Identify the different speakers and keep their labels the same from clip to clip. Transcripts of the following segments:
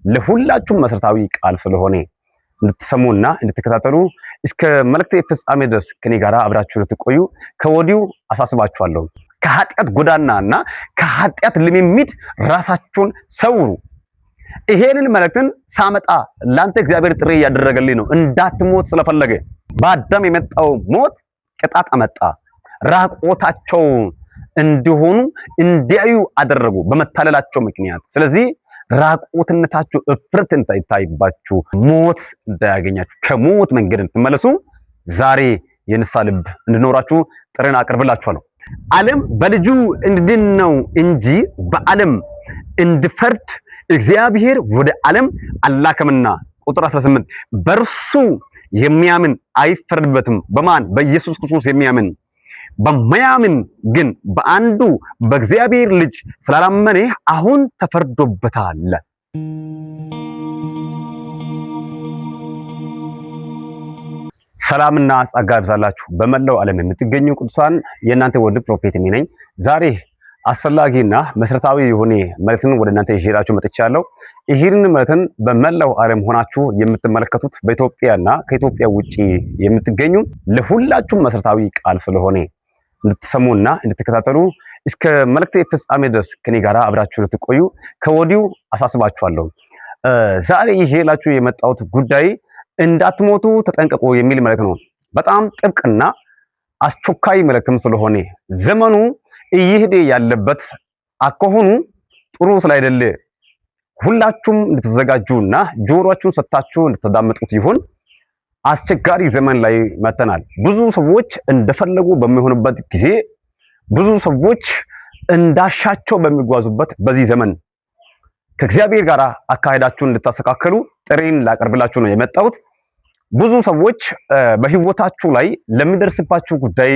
Speaker 1: ለሁላችሁም መሰረታዊ ቃል ስለሆነ እንድትሰሙና እንድትከታተሉ እስከ መልእክቴ ፍጻሜ ድረስ ከኔ ጋር አብራችሁ ልትቆዩ ከወዲሁ አሳስባችኋለሁ። ከኃጢአት ጎዳናና ከኃጢአት ልምምድ ራሳችሁን ሰውሩ። ይሄንን መልእክትን ሳመጣ ላንተ እግዚአብሔር ጥሪ ያደረገልኝ ነው። እንዳትሞት ስለፈለገ በአዳም የመጣው ሞት ቅጣት አመጣ። ራቆታቸው እንዲሆኑ እንዲያዩ አደረጉ በመታለላቸው ምክንያት። ስለዚህ ራቆትነታችሁ እፍረት እንዳይታይባችሁ፣ ሞት እንዳያገኛችሁ፣ ከሞት መንገድ እንድትመለሱ ዛሬ የንስሐ ልብ እንድኖራችሁ ጥሪን አቀርብላችኋለሁ። ዓለም በልጁ እንድድን ነው እንጂ በዓለም እንድፈርድ እግዚአብሔር ወደ ዓለም አላከምና። ቁጥር 18 በእርሱ የሚያምን አይፈረድበትም። በማን? በኢየሱስ ክርስቶስ የሚያምን። በማያምን ግን በአንዱ በእግዚአብሔር ልጅ ስላላመነ አሁን ተፈርዶበታል። ሰላምና ጸጋ ይብዛላችሁ በመላው ዓለም የምትገኙ ቅዱሳን፣ የእናንተ ወንድም ፕሮፌት ነኝ። ዛሬ አስፈላጊና መሰረታዊ የሆነ መልእክትን ወደ እናንተ ይዤላችሁ መጥቻለሁ። ይህንን መልእክትን በመላው ዓለም ሆናችሁ የምትመለከቱት በኢትዮጵያና ከኢትዮጵያ ውጪ የምትገኙ ለሁላችሁም መሰረታዊ ቃል ስለሆነ እንድትሰሙና እንድትከታተሉ እስከ መልእክቴ ፍጻሜ ድረስ ከኔ ጋር አብራችሁ ልትቆዩ ከወዲሁ አሳስባችኋለሁ። ዛሬ ይዤላችሁ የመጣሁት ጉዳይ እንዳትሞቱ ተጠንቀቁ የሚል መልእክት ነው። በጣም ጥብቅና አስቸኳይ መልእክትም ስለሆነ ዘመኑ እየሄደ ያለበት አከሆኑ ጥሩ ስላይደለ ሁላችሁም እንድትዘጋጁና ጆሮአችሁን ሰጥታችሁ እንድትዳመጡት ይሁን። አስቸጋሪ ዘመን ላይ መተናል። ብዙ ሰዎች እንደፈለጉ በሚሆኑበት ጊዜ፣ ብዙ ሰዎች እንዳሻቸው በሚጓዙበት በዚህ ዘመን ከእግዚአብሔር ጋር አካሄዳችሁን እንድታስተካከሉ ጥሪን ላቀርብላችሁ ነው የመጣሁት። ብዙ ሰዎች በህይወታችሁ ላይ ለሚደርስባችሁ ጉዳይ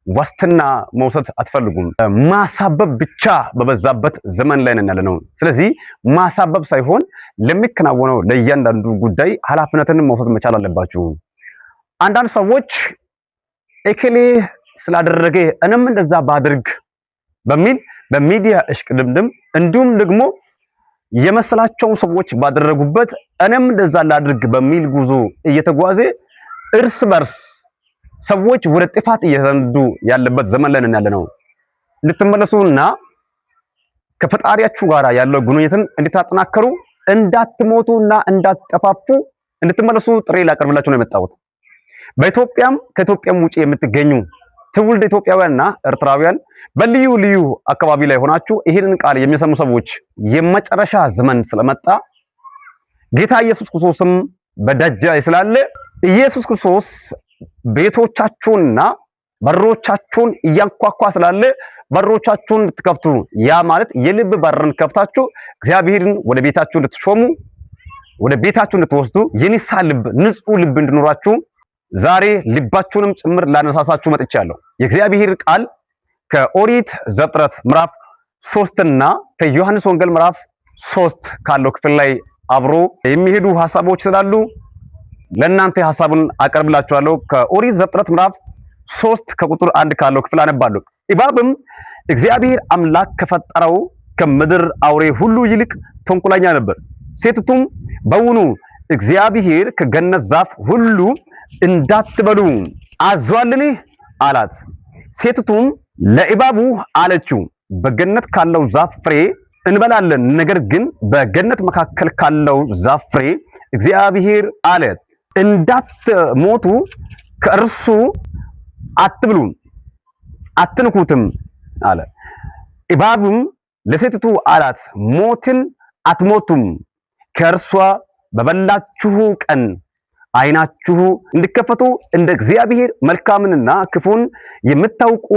Speaker 1: ዋስትና መውሰድ አትፈልጉም። ማሳበብ ብቻ በበዛበት ዘመን ላይ ነን ያለነው። ስለዚህ ማሳበብ ሳይሆን ለሚከናወነው ለእያንዳንዱ ጉዳይ ኃላፊነትን መውሰድ መቻል አለባችሁ። አንዳንድ ሰዎች እከሌ ስላደረገ እኔም እንደዛ ባድርግ በሚል በሚዲያ እሽቅድምድም፣ እንዲሁም ደግሞ የመሰላቸው ሰዎች ባደረጉበት እኔም እንደዛ ላድርግ በሚል ጉዞ እየተጓዘ እርስ በርስ ሰዎች ወደ ጥፋት እየተነዱ ያለበት ዘመን ላይ ነን ያለነው። እንድትመለሱና ከፈጣሪያችሁ ጋር ያለው ግንኙነትን እንድታጠናከሩ፣ እንዳትሞቱና እንዳትጠፋፉ እንድትመለሱ ጥሪ ላቀርብላችሁ ነው የመጣሁት። በኢትዮጵያም ከኢትዮጵያም ውጪ የምትገኙ ትውልድ ኢትዮጵያውያንና ኤርትራውያን በልዩ ልዩ አካባቢ ላይ ሆናችሁ ይህንን ቃል የሚሰሙ ሰዎች የመጨረሻ ዘመን ስለመጣ ጌታ ኢየሱስ ክርስቶስም በደጅ ላይ ስላለ ኢየሱስ ክርስቶስ ቤቶቻችሁንና በሮቻችሁን እያንኳኳ ስላለ በሮቻችሁን እንድትከፍቱ፣ ያ ማለት የልብ በርን ከፍታችሁ እግዚአብሔርን ወደ ቤታችሁ እንድትሾሙ፣ ወደ ቤታችሁ እንድትወስዱ፣ የንስሐ ልብ፣ ንጹህ ልብ እንድኖራችሁ ዛሬ ልባችሁንም ጭምር ላነሳሳችሁ መጥቻለሁ። የእግዚአብሔር ቃል ከኦሪት ዘፍጥረት ምዕራፍ 3 እና ከዮሐንስ ወንጌል ምዕራፍ 3 ካለው ክፍል ላይ አብሮ የሚሄዱ ሐሳቦች ስላሉ ለእናንተ ሐሳቡን አቀርብላችኋለሁ። ከኦሪት ዘፍጥረት ምዕራፍ 3 ከቁጥር 1 ካለው ክፍል አነባለሁ። እባብም እግዚአብሔር አምላክ ከፈጠረው ከምድር አውሬ ሁሉ ይልቅ ተንኮለኛ ነበር። ሴቲቱም በውኑ እግዚአብሔር ከገነት ዛፍ ሁሉ እንዳትበሉ አዟልን አላት። ሴቲቱም ለእባቡ አለችው፣ በገነት ካለው ዛፍ ፍሬ እንበላለን፣ ነገር ግን በገነት መካከል ካለው ዛፍ ፍሬ እግዚአብሔር አለ እንዳትሞቱ ከእርሱ አትብሉ አትንኩትም አለ። እባብም ለሴቲቱ አላት፣ ሞትን አትሞቱም፣ ከእርሷ በበላችሁ ቀን ዓይናችሁ እንድከፈቱ እንደ እግዚአብሔር መልካምንና ክፉን የምታውቁ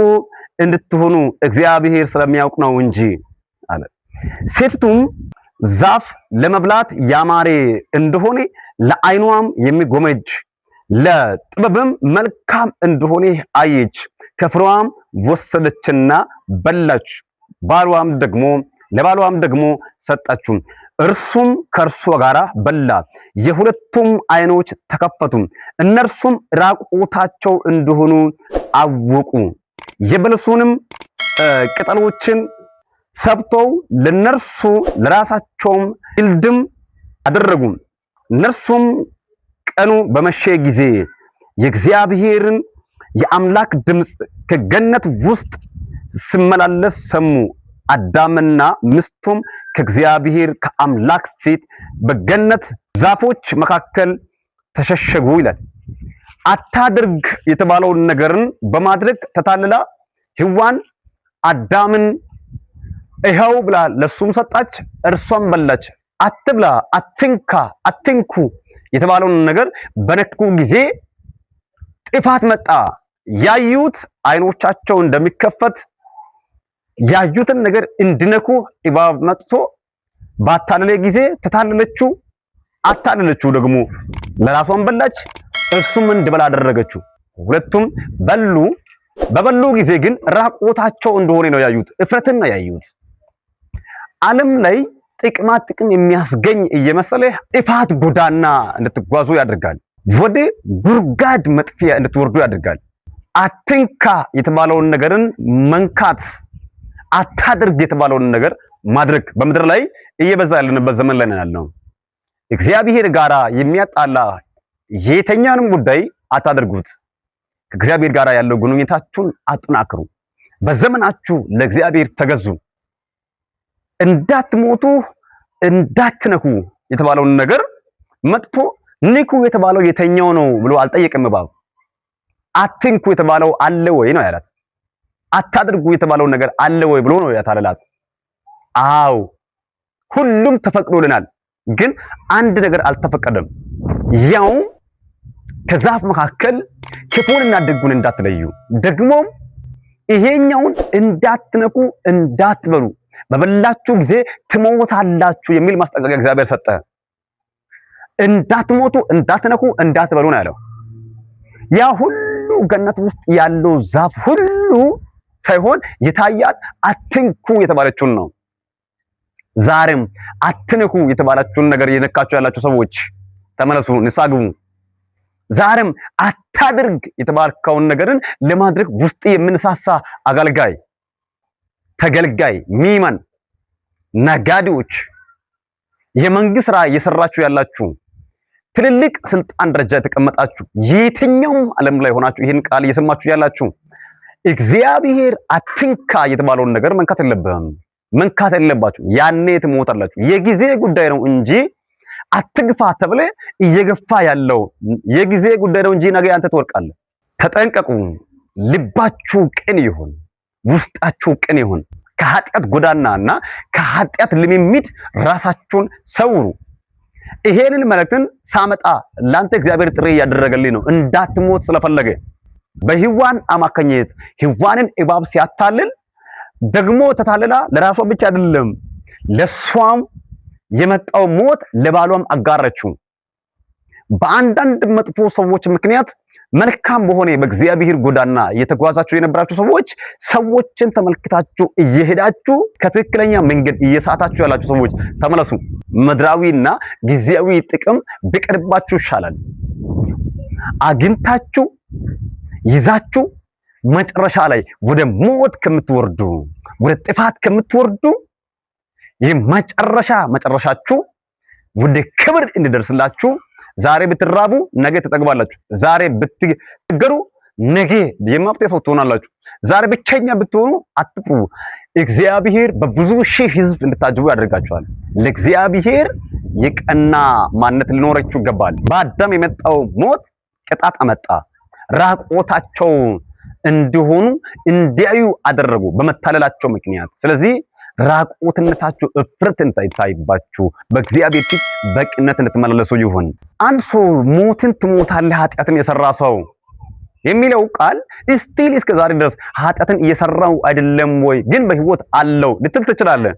Speaker 1: እንድትሆኑ እግዚአብሔር ስለሚያውቅ ነው እንጂ አለ። ሴቲቱም ዛፍ ለመብላት ያማረ እንደሆነ ለዓይኗም የሚጎመጅ ለጥበብም መልካም እንደሆነ አየች፣ ከፍሬዋም ወሰደችና በላች፣ ለባሏም ደግሞ ሰጠችው፣ እርሱም ከእርሷ ጋር በላ። የሁለቱም ዓይኖች ተከፈቱ፣ እነርሱም ራቁታቸው እንደሆኑ አወቁ። የበለሱንም ቅጠሎችን ሰብተው ለነርሱ ለራሳቸውም ድልድም አደረጉ። እነርሱም ቀኑ በመሸ ጊዜ የእግዚአብሔርን የአምላክ ድምፅ ከገነት ውስጥ ሲመላለስ ሰሙ። አዳምና ሚስቱም ከእግዚአብሔር ከአምላክ ፊት በገነት ዛፎች መካከል ተሸሸጉ ይላል። አታድርግ የተባለውን ነገርን በማድረግ ተታልላ ሔዋን አዳምን ይኸው ብላ ለሱም ሰጣች፣ እርሷም በላች። አትብላ፣ አትንካ፣ አትንኩ የተባለውን ነገር በነኩ ጊዜ ጥፋት መጣ። ያዩት አይኖቻቸው እንደሚከፈት ያዩትን ነገር እንዲነኩ እባብ መጥቶ ባታለለ ጊዜ ተታለለችው። አታለለችው ደግሞ ለራሷን በላች፣ እርሱም እንዲበላ አደረገችው። ሁለቱም በሉ። በበሉ ጊዜ ግን ራቆታቸው እንደሆነ ነው ያዩት። እፍረትን ነው ያዩት። ዓለም ላይ ጥቅም የሚያስገኝ እየመሰለ ጥፋት ጎዳና እንድትጓዙ ያደርጋል። ወደ ጉርጋድ መጥፊያ እንድትወርዱ ያደርጋል። አትንካ የተባለውን ነገርን መንካት፣ አታድርግ የተባለውን ነገር ማድረግ በምድር ላይ እየበዛ ያለንበት ዘመን ላይ ያለው። እግዚአብሔር ጋራ የሚያጣላ የተኛንም ጉዳይ አታድርጉት። ከእግዚአብሔር ጋራ ያለው ግንኙነታችሁን አጥናክሩ። በዘመናችሁ ለእግዚአብሔር ተገዙ። እንዳትሞቱ እንዳትነኩ የተባለውን ነገር መጥቶ ንኩ የተባለው የተኛው ነው ብሎ አልጠየቅም እባብ። አትንኩ የተባለው አለ ወይ ነው ያላት። አታድርጉ የተባለው ነገር አለ ወይ ብሎ ነው ያታለላት። አው ሁሉም ተፈቅዶልናል፣ ግን አንድ ነገር አልተፈቀደም። ያው ከዛፍ መካከል ክፉንና ደጉን እንዳትለዩ፣ ደግሞም ይሄኛውን እንዳትነኩ እንዳትበሉ፣ በበላችሁ ጊዜ ትሞታላችሁ የሚል ማስጠንቀቂያ እግዚአብሔር ሰጠ። እንዳትሞቱ እንዳትነኩ እንዳትበሉ ነው ያለው። ያ ሁሉ ገነት ውስጥ ያለው ዛፍ ሁሉ ሳይሆን የታያት አትንኩ የተባለችውን ነው። ዛሬም አትንኩ የተባላችሁን ነገር የነካችሁ ያላችሁ ሰዎች ተመለሱ፣ ንስሐ ግቡ። ዛሬም አታድርግ የተባልከውን ነገርን ለማድረግ ውስጥ የምንሳሳ አገልጋይ፣ ተገልጋይ፣ ሚመን፣ ነጋዴዎች፣ የመንግስት ስራ እየሰራችሁ ያላችሁ፣ ትልልቅ ስልጣን ደረጃ የተቀመጣችሁ፣ የትኛውም ዓለም ላይ ሆናችሁ ይህን ቃል እየሰማችሁ ያላችሁ እግዚአብሔር አትንካ የተባለውን ነገር መንካት የለብህም፣ መንካት የለባችሁ። ያኔ ትሞታላችሁ። የጊዜ ጉዳይ ነው እንጂ አትግፋ ተብለ እየገፋ ያለው የጊዜ ጉዳይ ነው እንጂ ነገ አንተ ትወርቃለህ። ተጠንቀቁ። ልባችሁ ቅን ይሁን፣ ውስጣችሁ ቅን ይሁን። ከኃጢአት ጎዳናና ከኃጢአት ልምምድ ራሳችሁን ሰውሩ። ይሄንን መልእክትን ሳመጣ ላንተ እግዚአብሔር ጥሪ ያደረገልኝ ነው። እንዳትሞት ስለፈለገ በሔዋን አማካኝነት ሔዋንን እባብ ሲያታልል ደግሞ ተታልላ ለራሷ ብቻ አይደለም ለሷም የመጣው ሞት ለባሏም አጋረችው። በአንዳንድ መጥፎ ሰዎች ምክንያት መልካም በሆነ በእግዚአብሔር ጎዳና እየተጓዛችሁ የነበራችሁ ሰዎች ሰዎችን ተመልክታችሁ እየሄዳችሁ ከትክክለኛ መንገድ እየሳታችሁ ያላችሁ ሰዎች ተመለሱ። ምድራዊና ጊዜያዊ ጥቅም ቢቀርባችሁ ይሻላል። አግኝታችሁ ይዛችሁ መጨረሻ ላይ ወደ ሞት ከምትወርዱ፣ ወደ ጥፋት ከምትወርዱ መጨረሻችሁ ወደ ክብር እንዲደርስላችሁ ዛሬ ብትራቡ ነገ ትጠግባላችሁ። ዛሬ ብትገሩ ነገ የማብጤ ሰው ትሆናላችሁ። ዛሬ ብቸኛ ብትሆኑ አትፍሩ። እግዚአብሔር በብዙ ሺህ ሕዝብ እንድታጅቡ ያደርጋችኋል። ለእግዚአብሔር የቀና ማንነት ሊኖራችሁ ይገባል። በአዳም የመጣው ሞት ቅጣት አመጣ። ራቆታቸው እንዲሆኑ እንዲያዩ አደረጉ በመታለላቸው ምክንያት። ስለዚህ ራቆትነታችሁ እፍረት እንዳይታይባችሁ በእግዚአብሔር ፊት በቅነት እንድትመላለሱ ይሁን። አንድ ሰው ሞትን ትሞታለህ ኃጢአትን የሰራ ሰው የሚለው ቃል ስቲል እስከ ዛሬ ድረስ ኃጢአትን እየሰራው አይደለም ወይ ግን በህይወት አለው ልትል ትችላለህ።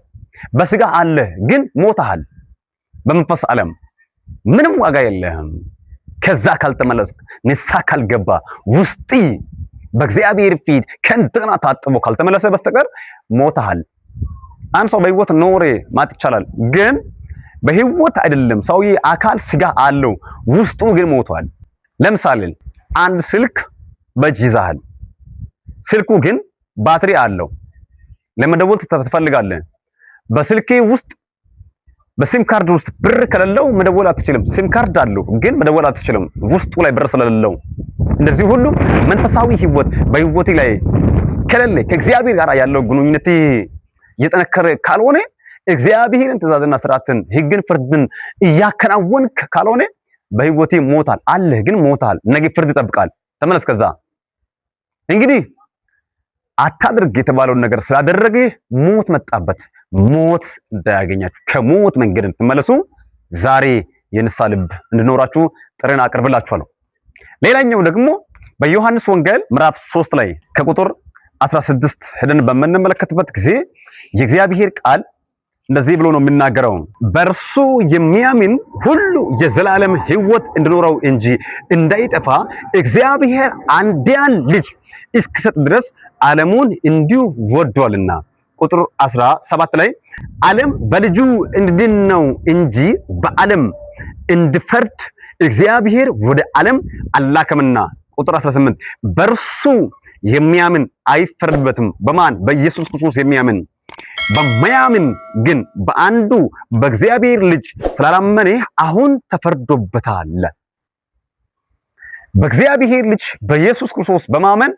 Speaker 1: በስጋ አለህ ግን ሞተሃል። በመንፈስ ዓለም ምንም ዋጋ የለህም። ከዛ ካልተመለስክ ንስሐ ካልገባ ውስጥ በእግዚአብሔር ፊት ከእንደገና ታጥቦ ካልተመለሰ በስተቀር ሞተሃል። አንድ ሰው በህይወት ኖሬ ማለት ይቻላል፣ ግን በህይወት አይደለም። ሰውዬ አካል ስጋ አለው፣ ውስጡ ግን ሞቷል። ለምሳሌ አንድ ስልክ በእጅ ይዘሃል፣ ስልኩ ግን ባትሪ አለው። ለመደወል ትፈልጋለህ። በስልኬ ውስጥ በሲም ካርድ ውስጥ ብር ከሌለው መደወል አትችልም። ሲም ካርድ አለው ግን መደወል አትችልም ውስጡ ላይ ብር ስለሌለው። እንደዚህ ሁሉ መንፈሳዊ ህይወት በህይወቴ ላይ ከሌለ ከእግዚአብሔር ጋር ያለው ግንኙነት እየጠነከረ ካልሆነ እግዚአብሔርን ትእዛዝና ስርዓትን ህግን ፍርድን እያከናወንክ ካልሆነ በህይወቴ ሞታል አለህ ግን ሞታል። ነገ ፍርድ ይጠብቃል። ተመለስ። ከዛ እንግዲህ አታድርግ የተባለውን ነገር ስላደረገ ሞት መጣበት። ሞት እንዳያገኛችሁ ከሞት መንገድ እንድትመለሱ ዛሬ የንስሐ ልብ እንድኖራችሁ ጥሬን አቀርብላችኋለሁ። ሌላኛው ደግሞ በዮሐንስ ወንጌል ምዕራፍ 3 ላይ ከቁጥር 16 ሄደን በምንመለከትበት ጊዜ የእግዚአብሔር ቃል እንደዚህ ብሎ ነው የሚናገረው። በእርሱ የሚያምን ሁሉ የዘላለም ህይወት እንዲኖረው እንጂ እንዳይጠፋ እግዚአብሔር አንድያን ልጅ እስኪሰጥ ድረስ ዓለሙን እንዲሁ ወዷልና። ቁጥር 17 ላይ ዓለም በልጁ እንዲድን ነው እንጂ በዓለም እንዲፈርድ እግዚአብሔር ወደ ዓለም አላከምና። ቁጥር 18 በእርሱ የሚያምን አይፈረድበትም። በማን? በኢየሱስ ክርስቶስ የሚያምን። በማያምን ግን በአንዱ በእግዚአብሔር ልጅ ስላላመነ አሁን ተፈርዶበታል። በእግዚአብሔር ልጅ በኢየሱስ ክርስቶስ በማመን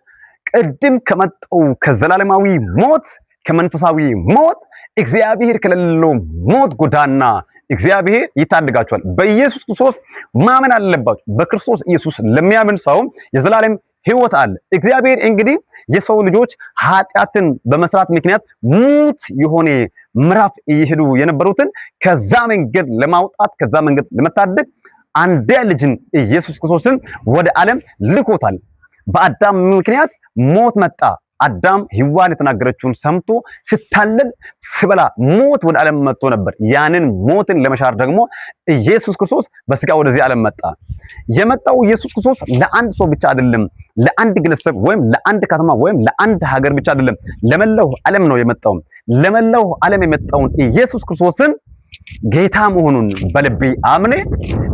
Speaker 1: ቅድም ከመጣው ከዘላለማዊ ሞት ከመንፈሳዊ ሞት እግዚአብሔር ከሌለው ሞት ጎዳና እግዚአብሔር ይታደጋቸዋል። በኢየሱስ ክርስቶስ ማመን አለባችሁ። በክርስቶስ ኢየሱስ ለሚያምን ሰው የዘላለም ህይወት አለ። እግዚአብሔር እንግዲህ የሰው ልጆች ኃጢአትን በመስራት ምክንያት ሙት የሆነ ምዕራፍ እየሄዱ የነበሩትን ከዛ መንገድ ለማውጣት ከዛ መንገድ ለመታደግ አንድያ ልጅን ኢየሱስ ክርስቶስን ወደ ዓለም ልኮታል። በአዳም ምክንያት ሞት መጣ። አዳም ሔዋን የተናገረችውን ሰምቶ ሲታለል ሲበላ ሞት ወደ ዓለም መጥቶ ነበር። ያንን ሞትን ለመሻር ደግሞ ኢየሱስ ክርስቶስ በስጋ ወደዚህ ዓለም መጣ። የመጣው ኢየሱስ ክርስቶስ ለአንድ ሰው ብቻ አይደለም፣ ለአንድ ግለሰብ ወይም ለአንድ ከተማ ወይም ለአንድ ሀገር ብቻ አይደለም፣ ለመላው ዓለም ነው የመጣው። ለመላው ዓለም የመጣውን ኢየሱስ ክርስቶስን ጌታ መሆኑን በልቤ አምኔ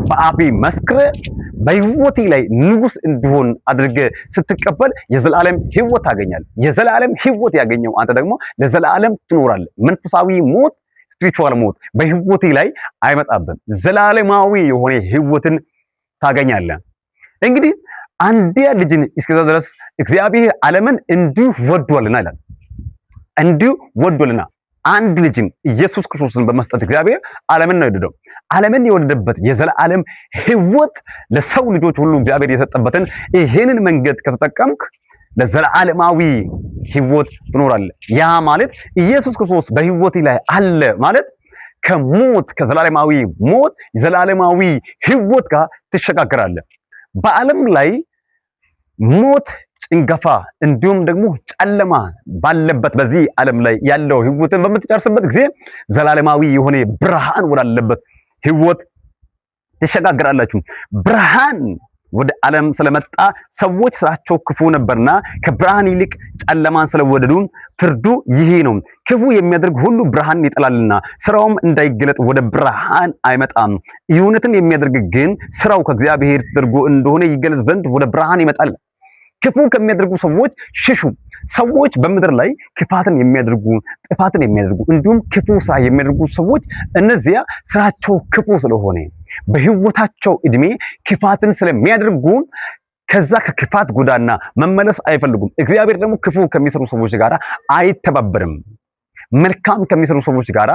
Speaker 1: በአፌ መስክረ በህይወቴ ላይ ንጉስ እንዲሆን አድርገ ስትቀበል የዘላለም ህይወት ታገኛለህ። የዘላለም ህይወት ያገኘው አንተ ደግሞ ለዘላለም ትኖራለህ። መንፈሳዊ ሞት ስፒሪቹዋል ሞት በህይወቴ ላይ አይመጣብም። ዘላለማዊ የሆነ ህይወትን ታገኛለህ። እንግዲህ አንድያ ልጅን እስከዛ ድረስ እግዚአብሔር ዓለምን እንዲሁ ወዷልና ይላል። እንዲሁ ወዷልና አንድ ልጅን ኢየሱስ ክርስቶስን በመስጠት እግዚአብሔር ዓለምን ነው የወደደው። ዓለምን የወደደበት የዘላለም ህይወት ለሰው ልጆች ሁሉ እግዚአብሔር የሰጠበትን ይሄንን መንገድ ከተጠቀምክ ለዘላለማዊ ህይወት ትኖራለህ። ያ ማለት ኢየሱስ ክርስቶስ በህይወት ላይ አለ ማለት ከሞት ከዘላለማዊ ሞት ዘላለማዊ ህይወት ጋር ትሸጋገራለህ። በዓለም ላይ ሞት ጭንገፋ እንዲሁም ደግሞ ጨለማ ባለበት በዚህ ዓለም ላይ ያለው ህይወትን በምትጨርስበት ጊዜ ዘላለማዊ የሆነ ብርሃን ወዳለበት ህይወት ትሸጋገራላችሁ። ብርሃን ወደ ዓለም ስለመጣ ሰዎች ስራቸው ክፉ ነበርና ከብርሃን ይልቅ ጨለማን ስለወደዱ ፍርዱ ይሄ ነው። ክፉ የሚያደርግ ሁሉ ብርሃን ይጠላልና ስራውም እንዳይገለጥ ወደ ብርሃን አይመጣም። እውነትን የሚያደርግ ግን ስራው ከእግዚአብሔር ተደርጎ እንደሆነ ይገለጽ ዘንድ ወደ ብርሃን ይመጣል። ክፉ ከሚያደርጉ ሰዎች ሽሹ። ሰዎች በምድር ላይ ክፋትን የሚያደርጉ ጥፋትን የሚያደርጉ እንዲሁም ክፉ ስራ የሚያደርጉ ሰዎች እነዚያ ስራቸው ክፉ ስለሆነ በህይወታቸው እድሜ ክፋትን ስለሚያደርጉ ከዛ ከክፋት ጎዳና መመለስ አይፈልጉም። እግዚአብሔር ደግሞ ክፉ ከሚሰሩ ሰዎች ጋር አይተባበርም። መልካም ከሚሰሩ ሰዎች ጋር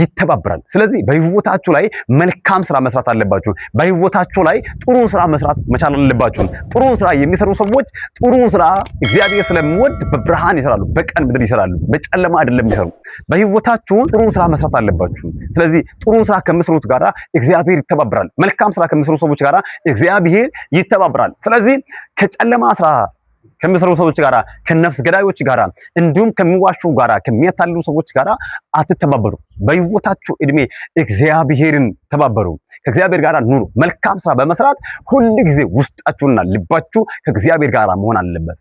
Speaker 1: ይተባበራል። ስለዚህ በህይወታችሁ ላይ መልካም ስራ መስራት አለባችሁ። በህይወታችሁ ላይ ጥሩ ስራ መስራት መቻል አለባችሁ። ጥሩ ስራ የሚሰሩ ሰዎች ጥሩ ስራ እግዚአብሔር ስለሚወድ በብርሃን ይሰራሉ፣ በቀን ምድር ይሰራሉ፣ በጨለማ አይደለም ይሰሩ። በህይወታችሁ ጥሩ ስራ መስራት አለባችሁ። ስለዚህ ጥሩ ስራ ከሚሰሩት ጋር እግዚአብሔር ይተባበራል። መልካም ስራ ከሚሰሩ ሰዎች ጋር እግዚአብሔር ይተባበራል። ስለዚህ ከጨለማ ስራ ከሚሰሩ ሰዎች ጋራ ከነፍስ ገዳዮች ጋራ እንዲሁም ከሚዋሹ ጋራ ከሚያታልሉ ሰዎች ጋራ አትተባበሩ። በህይወታችሁ እድሜ እግዚአብሔርን ተባበሩ። ከእግዚአብሔር ጋራ ኑሩ። መልካም ስራ በመስራት ሁሉ ጊዜ ውስጣችሁና ልባችሁ ከእግዚአብሔር ጋራ መሆን አለበት።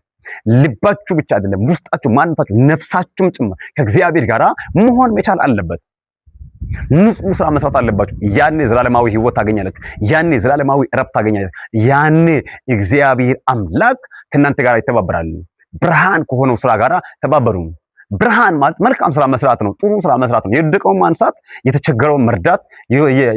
Speaker 1: ልባችሁ ብቻ አይደለም፣ ውስጣችሁ፣ ማንነታችሁ፣ ነፍሳችሁም ጭምር ከእግዚአብሔር ጋራ መሆን መቻል አለበት። ንጹህ ስራ መስራት አለባችሁ። ያኔ ዘላለማዊ ህይወት ታገኛላችሁ። ያኔ ዘላለማዊ እረፍት ታገኛላችሁ። ያኔ እግዚአብሔር አምላክ ከእናንተ ጋር ይተባበራል። ብርሃን ከሆነው ስራ ጋር ተባበሩ። ብርሃን ማለት መልካም ስራ መስራት ነው። ጥሩ ስራ መስራት ነው። የወደቀውን ማንሳት፣ የተቸገረውን መርዳት፣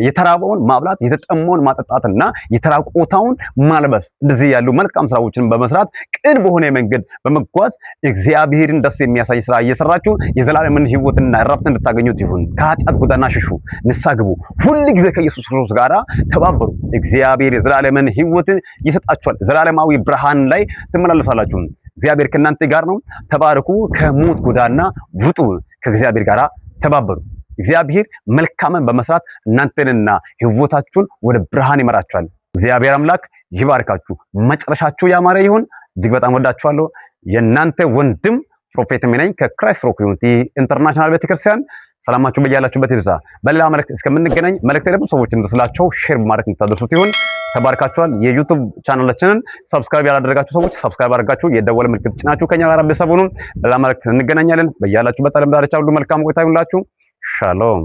Speaker 1: የተራበውን ማብላት፣ የተጠማውን ማጠጣትና የተራቆተውን ማልበስ፣ እንደዚህ ያሉ መልካም ስራዎችን በመስራት ቅን በሆነ መንገድ በመጓዝ እግዚአብሔርን ደስ የሚያሳይ ስራ እየሰራችሁ የዘላለምን ሕይወትና እረፍት እንድታገኙት ይሁን። ከኃጢአት ጎዳና ሽሹ፣ ንስሐ ግቡ። ሁል ጊዜ ከኢየሱስ ክርስቶስ ጋር ተባበሩ። እግዚአብሔር የዘላለምን ሕይወትን ይሰጣችኋል። ዘላለማዊ ብርሃን ላይ ትመላለሳላችሁ። እግዚአብሔር ከእናንተ ጋር ነው። ተባረኩ። ከሞት ጎዳና ውጡ። ከእግዚአብሔር ጋር ተባበሩ። እግዚአብሔር መልካምን በመስራት እናንተንና ሕይወታችሁን ወደ ብርሃን ይመራችኋል። እግዚአብሔር አምላክ ይባርካችሁ። መጨረሻችሁ ያማረ ይሁን። እጅግ በጣም ወዳችኋለሁ። የእናንተ ወንድም ፕሮፌት ነኝ ከክራይስት ሮክ ዩኒቲ ኢንተርናሽናል ቤተክርስቲያን። ሰላማችሁ በያላችሁበት ይብዛ። በሌላ መልእክት እስከምንገናኝ መልእክት ለብዙ ሰዎች እንድስላቸው ሼር በማድረግ እንድታደርሱት ይሁን። ተባርካችኋል። የዩቲዩብ ቻናላችንን ሰብስክራይብ ያላደረጋችሁ ሰዎች ሰብስክራይብ አድርጋችሁ የደወለ ምልክት ጭናችሁ ከኛ ጋር ቤተሰብ ሁኑ። በሌላ መልእክት እንገናኛለን። በያላችሁበት ዓለም ዳርቻ ሁሉ መልካም ቆይታ ይሁንላችሁ። ሻሎም